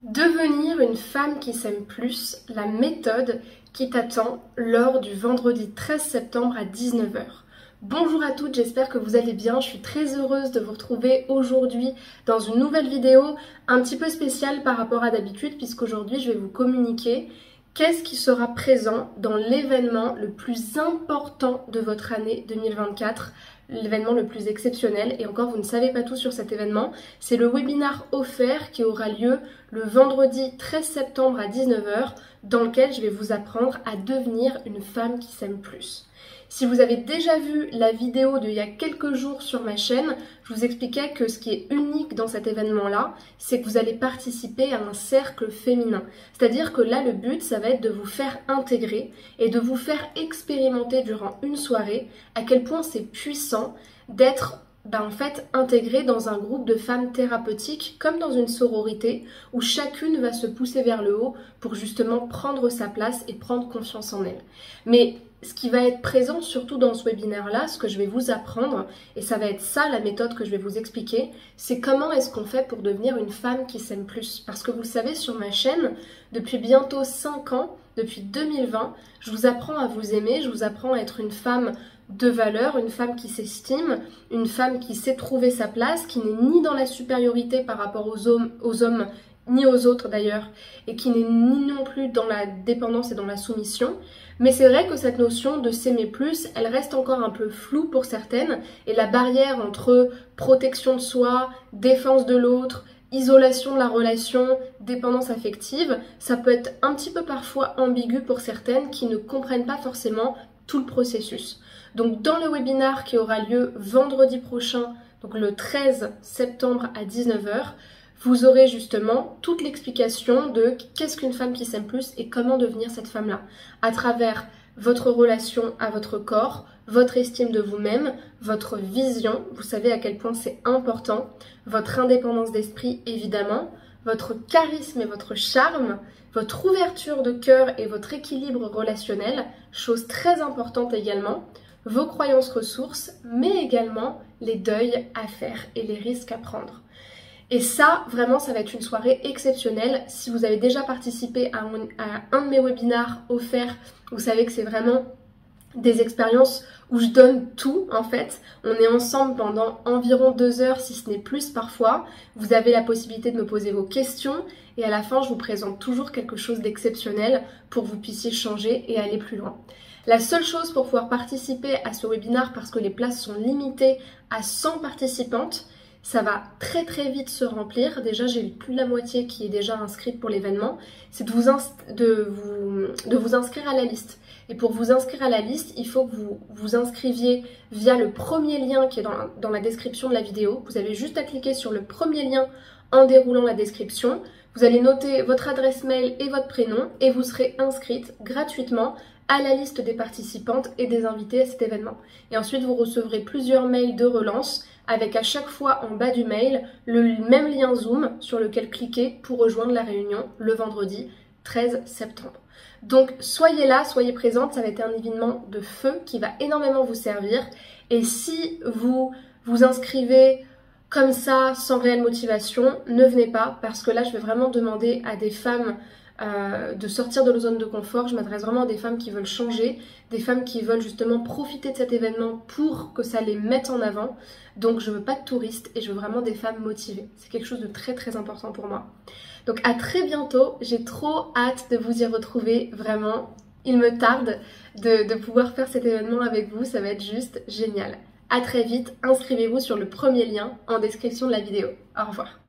Devenir une femme qui s'aime plus, la méthode qui t'attend lors du vendredi 13 septembre à 19 h. Bonjour à toutes, j'espère que vous allez bien. Je suis très heureuse de vous retrouver aujourd'hui dans une nouvelle vidéo un petit peu spéciale par rapport à d'habitude, puisqu'aujourd'hui je vais vous communiquer qu'est-ce qui sera présent dans l'événement le plus important de votre année 2024, l'événement le plus exceptionnel. Et encore, vous ne savez pas tout sur cet événement. C'est le webinaire offert qui aura lieu le vendredi 13 septembre à 19 h, dans lequel je vais vous apprendre à devenir une femme qui s'aime plus. Si vous avez déjà vu la vidéo d'il y a quelques jours sur ma chaîne, je vous expliquais que ce qui est unique dans cet événement-là, c'est que vous allez participer à un cercle féminin. C'est-à-dire que là, le but, ça va être de vous faire intégrer et de vous faire expérimenter durant une soirée à quel point c'est puissant d'être en fait intégré dans un groupe de femmes thérapeutiques comme dans une sororité où chacune va se pousser vers le haut pour justement prendre sa place et prendre confiance en elle. Mais ce qui va être présent surtout dans ce webinaire-là, ce que je vais vous apprendre, et ça va être ça la méthode que je vais vous expliquer, c'est comment est-ce qu'on fait pour devenir une femme qui s'aime plus. Parce que vous le savez, sur ma chaîne, depuis bientôt 5 ans, depuis 2020, je vous apprends à vous aimer, je vous apprends à être une femme de valeur, une femme qui s'estime, une femme qui sait trouver sa place, qui n'est ni dans la supériorité par rapport aux hommes ni aux autres d'ailleurs, et qui n'est ni non plus dans la dépendance et dans la soumission. Mais c'est vrai que cette notion de s'aimer plus, elle reste encore un peu floue pour certaines, et la barrière entre protection de soi, défense de l'autre, isolation de la relation, dépendance affective, ça peut être un petit peu parfois ambigu pour certaines qui ne comprennent pas forcément tout le processus. Donc dans le webinaire qui aura lieu vendredi prochain, donc le 13 septembre à 19 h, vous aurez justement toute l'explication de qu'est-ce qu'une femme qui s'aime plus et comment devenir cette femme-là, à travers votre relation à votre corps, votre estime de vous-même, votre vision, vous savez à quel point c'est important, votre indépendance d'esprit évidemment, votre charisme et votre charme, votre ouverture de cœur et votre équilibre relationnel, chose très importante également, vos croyances ressources, mais également les deuils à faire et les risques à prendre. Et ça, vraiment, ça va être une soirée exceptionnelle. Si vous avez déjà participé à un de mes webinaires offerts, vous savez que c'est vraiment des expériences où je donne tout en fait. On est ensemble pendant environ 2 heures, si ce n'est plus parfois. Vous avez la possibilité de me poser vos questions et à la fin, je vous présente toujours quelque chose d'exceptionnel pour que vous puissiez changer et aller plus loin. La seule chose pour pouvoir participer à ce webinaire, parce que les places sont limitées à 100 participantes, ça va très très vite se remplir. Déjà, j'ai plus de la moitié qui est déjà inscrite pour l'événement. C'est de vous inscrire à la liste. Et pour vous inscrire à la liste, il faut que vous vous inscriviez via le premier lien qui est dans la description de la vidéo. Vous avez juste à cliquer sur le premier lien en déroulant la description. Vous allez noter votre adresse mail et votre prénom et vous serez inscrite gratuitement à la liste des participantes et des invités à cet événement. Et ensuite, vous recevrez plusieurs mails de relance avec à chaque fois en bas du mail le même lien Zoom sur lequel cliquer pour rejoindre la réunion le vendredi 13 septembre. Donc soyez là, soyez présente, ça va être un événement de feu qui va énormément vous servir. Et si vous vous inscrivez comme ça, sans réelle motivation, ne venez pas, parce que là je vais vraiment demander à des femmes de sortir de leur zone de confort. Je m'adresse vraiment à des femmes qui veulent changer, des femmes qui veulent justement profiter de cet événement pour que ça les mette en avant. Donc je veux pas de touristes et je veux vraiment des femmes motivées. C'est quelque chose de très très important pour moi. Donc à très bientôt, j'ai trop hâte de vous y retrouver, vraiment. Il me tarde de pouvoir faire cet événement avec vous, ça va être juste génial. À très vite, inscrivez-vous sur le premier lien en description de la vidéo. Au revoir.